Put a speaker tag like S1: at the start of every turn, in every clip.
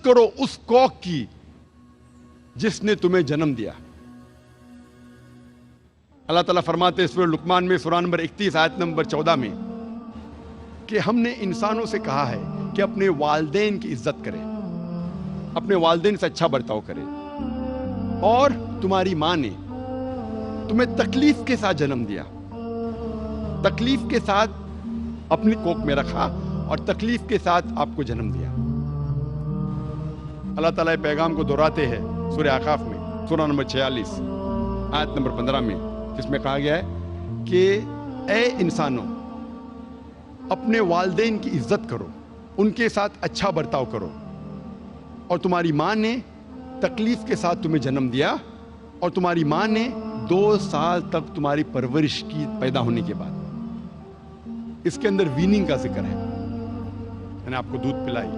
S1: کرو اس کوک کی جس نے تمہیں جنم دیا. اللہ تعالیٰ فرماتے ہیں سورہ لقمان میں سورہ نمبر 31 آیت نمبر 14 میں کہ ہم نے انسانوں سے کہا ہے کہ اپنے والدین کی عزت کرے, اپنے والدین سے اچھا برتاؤ کرے, اور تمہاری ماں نے تمہیں تکلیف کے ساتھ جنم دیا, تکلیف کے ساتھ اپنی کوکھ میں رکھا اور تکلیف کے ساتھ آپ کو جنم دیا. اللہ تعالیٰ پیغام کو دہراتے ہیں سورہ اعراف میں سورہ نمبر 46 آیت نمبر 15 میں, جس میں کہا گیا ہے کہ اے انسانوں اپنے والدین کی عزت کرو, ان کے ساتھ اچھا برتاؤ کرو, اور تمہاری ماں نے تکلیف کے ساتھ تمہیں جنم دیا, اور تمہاری ماں نے 2 سال تک تمہاری پرورش کی پیدا ہونے کے بعد. اس کے اندر ویننگ کا ذکر ہے, میں نے آپ کو دودھ پلائی.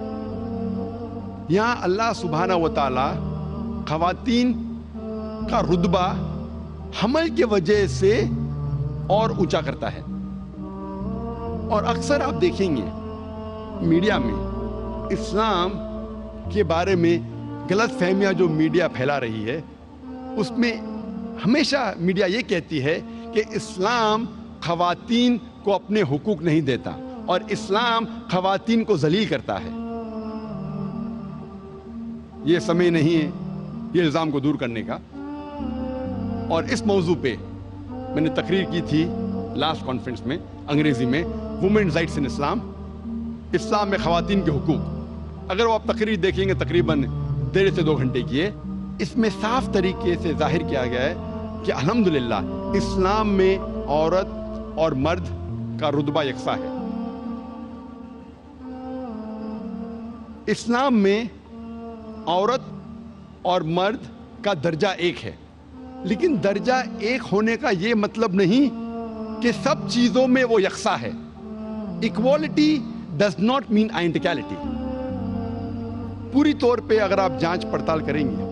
S1: یہاں اللہ سبحانہ و تعالی خواتین کا رتبہ حمل کی وجہ سے اور اونچا کرتا ہے. اور اکثر آپ دیکھیں گے میڈیا میں اسلام کے بارے میں غلط فہمیاں جو میڈیا پھیلا رہی ہے, اس میں ہمیشہ میڈیا یہ کہتی ہے کہ اسلام خواتین کو اپنے حقوق نہیں دیتا اور اسلام خواتین کو ذلیل کرتا ہے. یہ سمے نہیں ہے یہ الزام کو دور کرنے کا. اور اس موضوع پہ میں نے تقریر کی تھی لاسٹ کانفرنس میں انگریزی میں, وومنز رائٹس ان اسلام, اسلام میں خواتین کے حقوق. اگر وہ آپ تقریر دیکھیں گے تقریباً 1.5 سے 2 گھنٹے کی ہے, اس میں صاف طریقے سے ظاہر کیا گیا ہے کہ الحمدللہ اسلام میں عورت اور مرد کا رتبہ یکساں ہے. اسلام میں عورت اور مرد کا درجہ ایک ہے, لیکن درجہ ایک ہونے کا یہ مطلب نہیں کہ سب چیزوں میں وہ یکساں ہے. Equality does not mean identicality. پوری طور پہ اگر آپ جانچ پڑتال کریں گے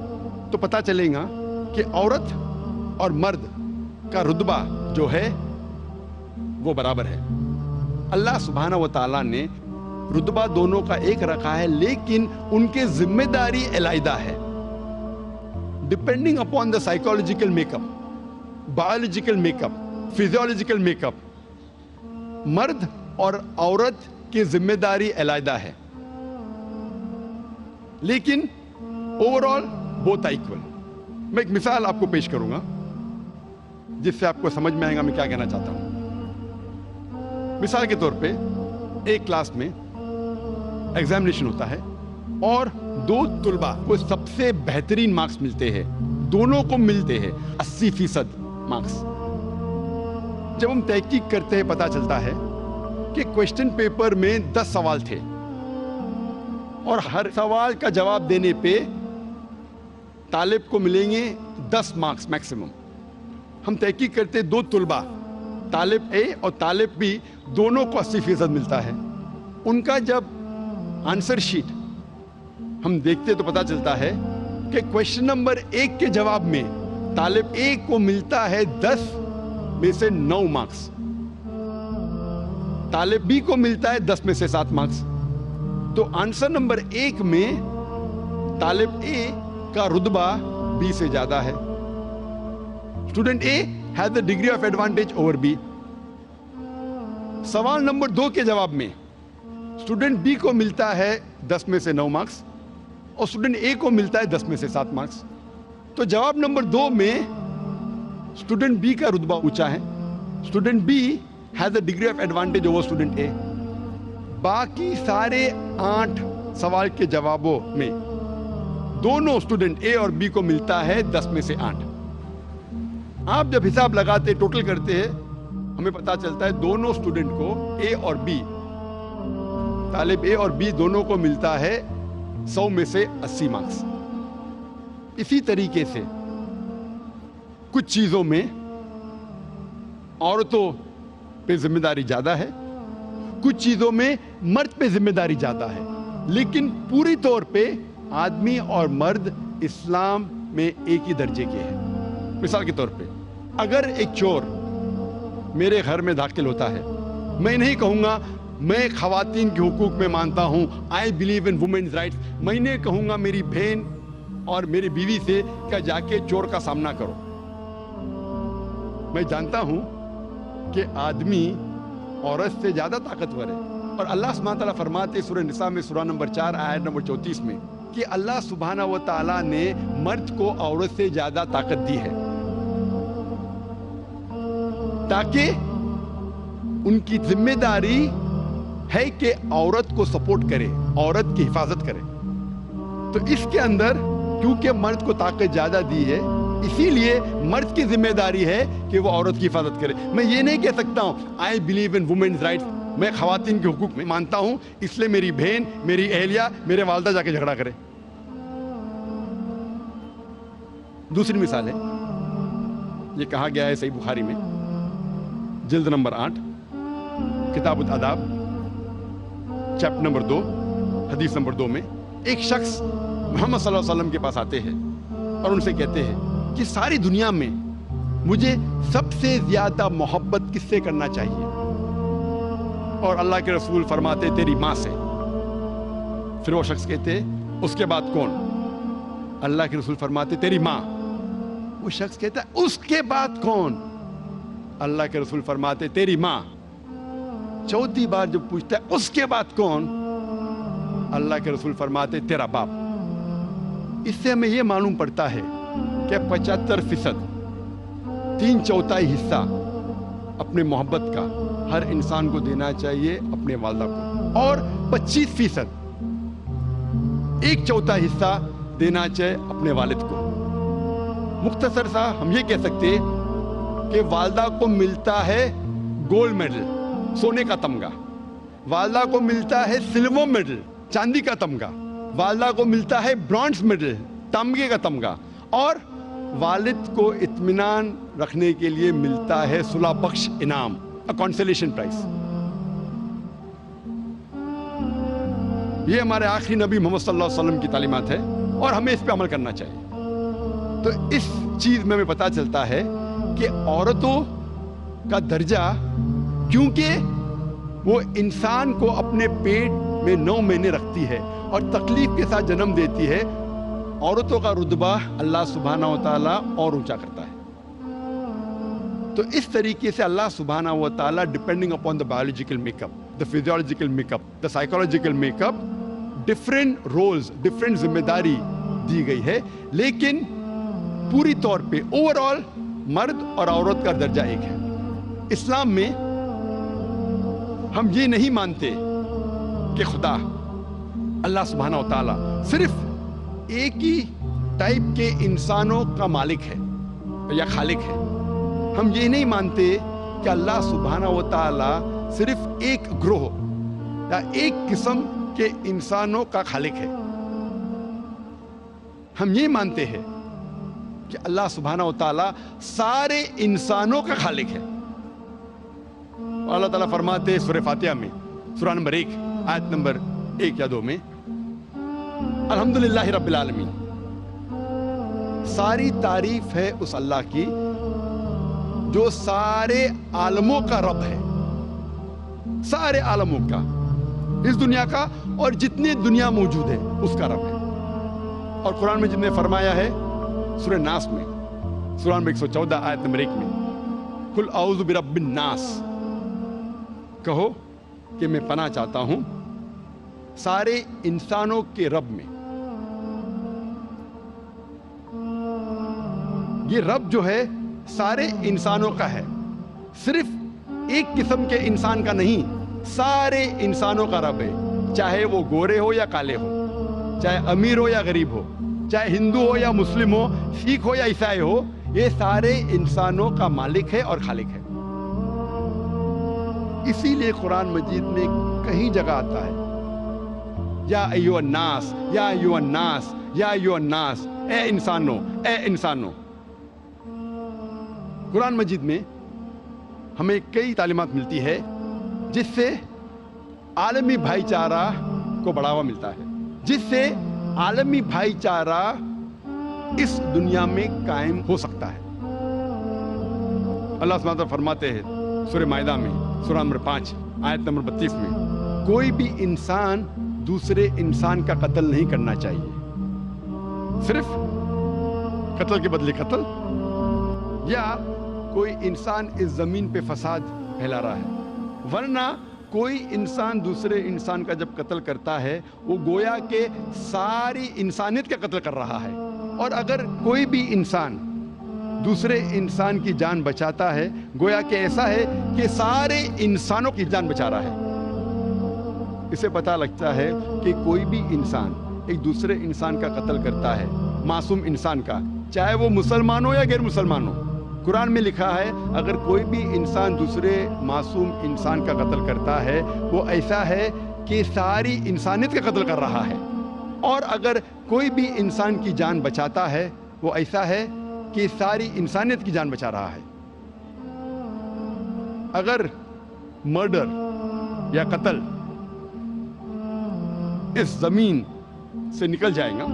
S1: تو پتہ چلے گا کہ عورت اور مرد کا رتبہ جو ہے وہ برابر ہے. اللہ سبحانہ و تعالیٰ نے رتبہ دونوں کا ایک رکھا ہے, لیکن ان کے ذمہ داری علیحدہ ہے. ڈپینڈنگ اپون دا سائیکولوجیکل میک اپ, بایولوجیکل میک اپ, فزیولوجیکل میک اپ, مرد اور عورت کی ذمہ داری علیحدہ ہے, لیکن اوور آل بوتھ ایکول. میں ایک مثال آپ کو پیش کروں گا جس سے آپ کو سمجھ میں آئے گا میں کیا کہنا چاہتا ہوں. مثال کے طور پہ ایک کلاس میں ایگزامینیشن ہوتا ہے اور 2 طلباء کو سب سے بہترین مارکس ملتے ہیں, دونوں کو ملتے ہیں 80% مارکس. جب ہم تحقیق کرتے ہیں پتہ چلتا ہے کہ کوشچن پیپر میں 10 سوال تھے اور ہر سوال کا جواب دینے پہ طالب کو ملیں گے 10 مارکس میکسیمم. ہم تحقیق کرتے 2 طلباء طالب اے اور طالب بی دونوں کو 80% ملتا ہے. ان کا جب آنسر شیٹ ہم دیکھتے تو پتہ چلتا ہے کہ کوشچن نمبر 1 کے جواب میں طالب اے کو ملتا ہے 10 میں سے 9 مارکس, طالب بی کو ملتا ہے 10 میں سے 7 مارکس. تو آنسر نمبر 1 میں طالب اے کا رتبہ بی سے زیادہ ہے. Student a has the degree of advantage over B. سوال نمبر 2 کے جواب میں اسٹوڈنٹ بی کو ملتا ہے 10 میں سے 9 مارکس اور اسٹوڈنٹ اے کو ملتا ہے 10 میں سے 7 مارکس. تو جواب نمبر 2 میں اسٹوڈنٹ بی کا رتبہ اونچا ہے. Student B has a degree of advantage over student A. باقی سارے 8 سوال کے جوابوں میں دونوں اسٹوڈنٹ اے اور بی کو ملتا ہے 10 میں سے 8. آپ جب حساب لگاتے ٹوٹل کرتے ہیں ہمیں پتا چلتا ہے دونوں اسٹوڈنٹ کو اے اور بی, طالب اے اور بی دونوں کو ملتا ہے 100 میں سے 80 مارکس. اسی طریقے سے کچھ چیزوں میں عورتوں پہ ذمہ داری زیادہ ہے, کچھ چیزوں میں مرد پہ ذمہ داری زیادہ ہے, لیکن پوری طور پہ آدمی اور مرد اسلام میں ایک ہی درجے کے ہیں. مثال کے طور پہ اگر ایک چور میرے گھر میں داخل ہوتا ہے, میں نہیں کہوں گا میں خواتین کے حقوق میں مانتا ہوں. I believe in women's rights. میں نے کہوں گا میری بہن اور میری بیوی سے کہ جا کے چور کا سامنا کرو. میں جانتا ہوں کہ آدمی عورت سے زیادہ طاقتور ہے. اور اللہ سبحانہ تعالیٰ فرماتے سورہ نساء میں سورہ نمبر 4 آیت نمبر 34 میں کہ اللہ سبحانہ و تعالیٰ نے مرد کو عورت سے زیادہ طاقت دی ہے تاکہ ان کی ذمہ داری ہے کہ عورت کو سپورٹ کرے, عورت کی حفاظت کرے. تو اس کے اندر کیونکہ مرد کو طاقت زیادہ دی ہے, اسی لیے مرد کی ذمہ داری ہے کہ وہ عورت کی حفاظت کرے. میں یہ نہیں کہہ سکتا ہوں I believe in women's rights, میں خواتین کے حقوق میں مانتا ہوں اس لیے میری بہن, میری اہلیہ, میرے والدہ جا کے جھگڑا کرے. دوسری مثال ہے, یہ کہا گیا ہے صحیح بخاری میں جلد نمبر 8 کتاب الآداب چیپٹر نمبر 2 حدیث نمبر 2 میں ایک شخص محمد صلی اللہ علیہ وسلم کے پاس آتے ہیں اور ان سے کہتے ہیں کہ ساری دنیا میں مجھے سب سے زیادہ محبت کس سے کرنا چاہیے؟ اور اللہ کے رسول فرماتے تیری ماں سے. پھر وہ شخص کہتے اس کے بعد کون؟ اللہ کے رسول فرماتے تیری ماں. وہ شخص کہتا ہے اس کے بعد کون؟ اللہ کے رسول فرماتے تیری ماں. چوتھی بار جب پوچھتا ہے اس کے بعد کون؟ اللہ کے رسول فرماتے تیرا باپ. اس سے ہمیں یہ معلوم پڑتا ہے کہ 75% 3/4 حصہ اپنے محبت کا ہر انسان کو دینا چاہیے اپنے والدہ کو, اور 25% 1/4 حصہ دینا چاہیے اپنے والد کو. مختصر سا ہم یہ کہہ سکتے کہ والدہ کو ملتا ہے گولڈ میڈل, سونے کا تمغہ. والدہ کو ملتا ہے سلور میڈل, چاندی کا تمغہ. والدہ کو ملتا ہے برونز میڈل, تمغے کا تمغہ. اور والد کو اطمینان رکھنے کے لیے ملتا ہے صلح بخش انعام, کنسولیشن پرائز. یہ ہمارے آخری نبی محمد صلی اللہ علیہ وسلم کی تعلیمات ہے اور ہمیں اس پہ عمل کرنا چاہیے. تو اس چیز میں ہمیں پتہ چلتا ہے کہ عورتوں کا درجہ, کیونکہ وہ انسان کو اپنے پیٹ میں 9 مہینے رکھتی ہے اور تکلیف کے ساتھ جنم دیتی ہے, عورتوں کا رتبہ اللہ سبحانہ و تعالیٰ اور اونچا کرتا ہے. تو اس طریقے سے اللہ سبحانہ و تعالیٰ depending upon the biological make up, the physiological make up, the psychological make up, different roles, different ذمہ داری دی گئی ہے. لیکن پوری طور پہ اوور آل مرد اور عورت کا درجہ ایک ہے. اسلام میں ہم یہ نہیں مانتے کہ خدا اللہ سبحانہ و تعالیٰ صرف ایک ہی ٹائپ کے انسانوں کا مالک ہے یا خالق ہے. ہم یہ نہیں مانتے کہ اللہ سبحانہ و تعالیٰ صرف ایک گروہ یا ایک قسم کے انسانوں کا خالق ہے. ہم یہ مانتے ہیں کہ اللہ سبحانہ و تعالیٰ سارے انسانوں کا خالق ہے. اور اللہ تعالیٰ فرماتے ہیں سورہ فاتحہ میں سورہ نمبر 1 آیت نمبر 1 یا 2 میں الحمدللہ رب العالمین, ساری تعریف ہے اس اللہ کی جو سارے عالموں کا رب ہے, سارے عالموں کا, اس دنیا کا اور جتنی دنیا موجود ہے اس کا رب ہے. اور قرآن میں جن نے فرمایا ہے سورہ ناس میں سورہ نمبر 114 آیت نمبر 1 میں قل اعوذ برب الناس, کہو کہ میں پناہ چاہتا ہوں سارے انسانوں کے رب میں. یہ رب جو ہے سارے انسانوں کا ہے, صرف ایک قسم کے انسان کا نہیں, سارے انسانوں کا رب ہے. چاہے وہ گورے ہو یا کالے ہو, چاہے امیر ہو یا غریب ہو, چاہے ہندو ہو یا مسلم ہو, سکھ ہو یا عیسائی ہو, یہ سارے انسانوں کا مالک ہے اور خالق ہے. اسی لیے قرآن مجید میں کہیں جگہ آتا ہے یا ایھا الناس, یا ایھا الناس, یا ایھا الناس, اے انسانوں, اے انسانوں. قرآن مجید میں ہمیں کئی تعلیمات ملتی ہے جس سے عالمی بھائی چارہ کو بڑھاوا ملتا ہے, جس سے عالمی بھائی چارہ اس دنیا میں قائم ہو سکتا ہے. اللہ سبحانہ وتعالیٰ فرماتے ہیں سورہ مائدہ میں سورہ نمبر 5 آیت نمبر 32 میں کوئی بھی انسان دوسرے انسان کا قتل نہیں کرنا چاہیے، صرف قتل کے بدلے قتل، یا کوئی انسان اس زمین پہ فساد پھیلا رہا ہے، ورنہ کوئی انسان دوسرے انسان کا جب قتل کرتا ہے وہ گویا کہ ساری انسانیت کا قتل کر رہا ہے، اور اگر کوئی بھی انسان دوسرے انسان کی جان بچاتا ہے گویا کہ ایسا ہے کہ سارے انسانوں کی جان بچا رہا ہے۔ اسے پتہ لگتا ہے کہ کوئی بھی انسان ایک دوسرے انسان کا قتل کرتا ہے، معصوم انسان کا، چاہے وہ مسلمان ہو یا غیر مسلمان ہو۔ قرآن میں لکھا ہے اگر کوئی بھی انسان دوسرے معصوم انسان کا قتل کرتا ہے وہ ایسا ہے کہ ساری انسانیت کا قتل کر رہا ہے، اور اگر کوئی بھی انسان کی جان بچاتا ہے وہ ایسا ہے کہ ساری انسانیت کی جان بچا رہا ہے۔ اگر مرڈر یا قتل اس زمین سے نکل جائے گا،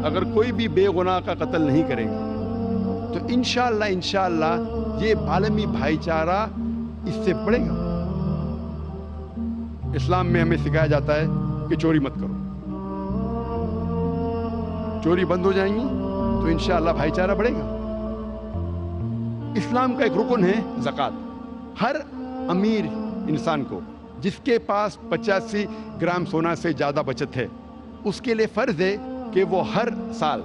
S1: اگر کوئی بھی بے گناہ کا قتل نہیں کرے گا، تو انشاءاللہ یہ عالمی بھائی چارہ اس سے بڑھے گا۔ اسلام میں ہمیں سکھایا جاتا ہے کہ چوری مت کرو، چوری بند ہو جائیں گی تو انشاءاللہ بھائی چارہ بڑھے گا۔ اسلام کا ایک رکن ہے زکوٰۃ۔ ہر امیر انسان کو جس کے پاس 85 گرام سونا سے زیادہ بچت ہے اس کے لیے فرض ہے کہ وہ ہر سال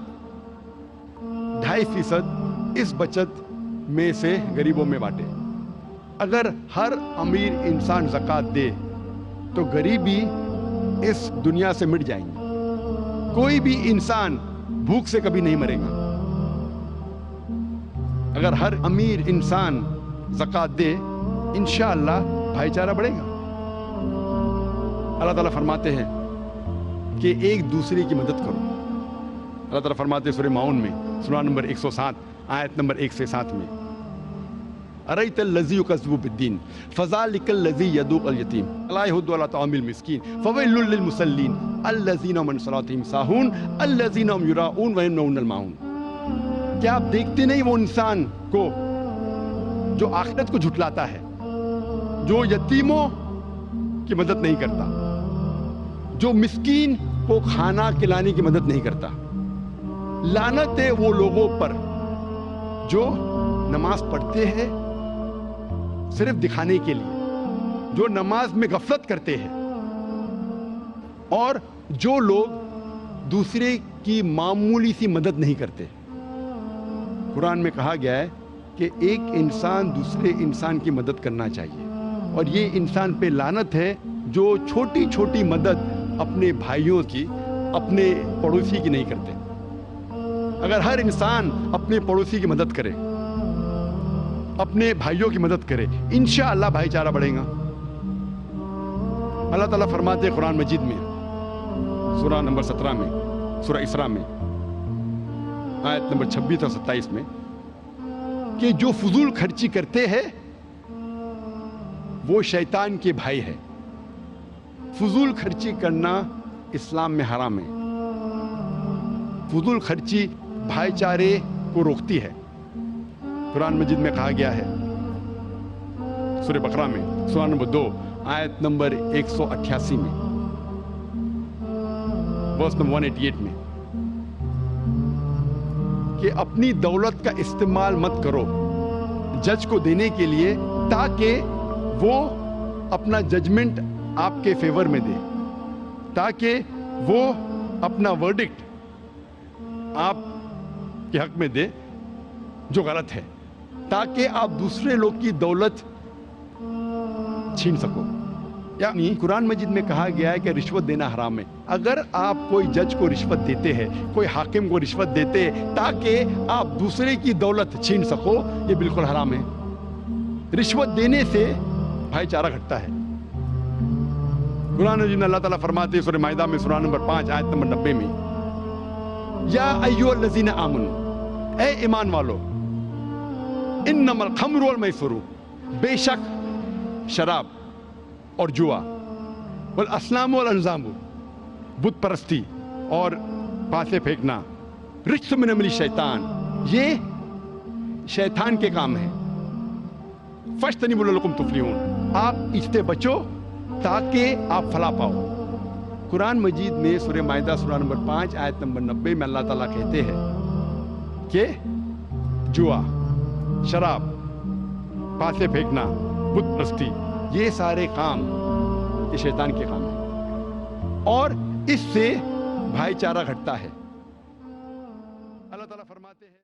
S1: 2.5% اس بچت میں سے غریبوں میں بانٹے۔ اگر ہر امیر انسان زکوٰۃ دے تو غریبی اس دنیا سے مٹ جائیں گی، کوئی بھی انسان بھوک سے کبھی نہیں مرے گا۔ اگر ہر امیر انسان زکوٰۃ دے انشاءاللہ بھائی چارہ بڑھے گا۔ اللہ تعالیٰ فرماتے ہیں کہ ایک دوسرے کی مدد کرو۔ اللہ تعالیٰ فرماتے ہیں سورہ ماؤن میں سورہ نمبر 107 آیت نمبر 1 سے 7 میں، أَرَيْتَ الَّذِي يُكَذِّبُ بِالدِّينِ فَذَلِكَ الَّذِي يَدُعُّ الْيَتِيمَ وَلَا يَحُضُّ عَلَىٰ طَعَامِ الْمِسْكِينِ فَوَيْلٌ لِّلْمُصَلِّينَ الَّذِينَ هُمْ عَنْ صَلَاتِهِمْ سَاهُونَ الَّذِينَ هُمْ يُرَاءُونَ وَيَمْنَعُونَ الْمَاعُونَ۔ کیا آپ دیکھتے نہیں وہ انسان کو جو آخرت کو جھٹلاتا ہے، جو یتیموں کی مدد نہیں کرتا، جو مسکین کو کھانا کھلانے کی مدد نہیں کرتا؟ لعنت ہے وہ لوگوں پر جو نماز پڑھتے ہیں صرف دکھانے کے لیے، جو نماز میں غفلت کرتے ہیں، اور جو لوگ دوسرے کی معمولی سی مدد نہیں کرتے۔ قرآن میں کہا گیا ہے کہ ایک انسان دوسرے انسان کی مدد کرنا چاہیے، اور یہ انسان پہ لعنت ہے جو چھوٹی چھوٹی مدد اپنے بھائیوں کی، اپنے پڑوسی کی نہیں کرتے۔ اگر ہر انسان اپنے پڑوسی کی مدد کرے، اپنے بھائیوں کی مدد کرے، انشاءاللہ بھائی چارہ بڑھے گا۔ اللہ تعالیٰ فرماتے ہیں قرآن مجید میں سورہ نمبر 17 میں، سورہ اسراء میں آیت نمبر 26 اور 27 میں، کہ جو فضول خرچی کرتے ہیں وہ شیطان کے بھائی ہے۔ فضول خرچی کرنا اسلام میں حرام ہے۔ فضول خرچی بھائی چارے کو روکتی ہے۔ قرآن مجید میں کہا گیا ہے سورہ بقرہ میں سورہ نمبر 2 آیت نمبر 188 میں، ورس نمبر 188 میں، کہ اپنی دولت کا استعمال مت کرو جج کو دینے کے لیے تاکہ وہ اپنا ججمنٹ آپ کے فیور میں دے، تاکہ وہ اپنا ورڈکٹ آپ کے حق میں دے جو غلط ہے، تاکہ آپ دوسرے لوگ کی دولت چھین سکو۔ یعنی قرآن مجید میں کہا گیا ہے کہ رشوت دینا حرام ہے۔ اگر آپ کوئی جج کو رشوت دیتے ہیں، کوئی حاکم کو رشوت دیتے ہیں تاکہ آپ دوسرے کی دولت چھین سکو، یہ بالکل حرام ہے۔ رشوت دینے سے بھائی چارہ گھٹتا ہے۔ قرآن مجید میں اللہ تعالیٰ فرماتے ہیں سورہ مائدہ میں سورہ نمبر 5 آیت نمبر 90 میں، یا ایھا الذین آمنوا، اے ایمان والو، انما الخمر والمیسر، بے شک شراب اور جوا، والاصنام والانظام، بت پرستی اور پاسے پھینکنا، رجس من عمل الشیطان، یہ شیطان کے کام ہے، فاجتنبوہ لعلکم تفلحون، آپ اس سے بچو تاکہ آپ فلاح پاؤ۔ قرآن مجید میں سورہ مائدہ سورہ نمبر 5 آیت نمبر 90 میں اللہ تعالیٰ کہتے ہیں کہ جوا، شراب، پاسے پھینکنا، بت پرستی، یہ سارے کام یہ شیطان کے کام ہیں، اور اس سے بھائی چارہ گھٹتا ہے۔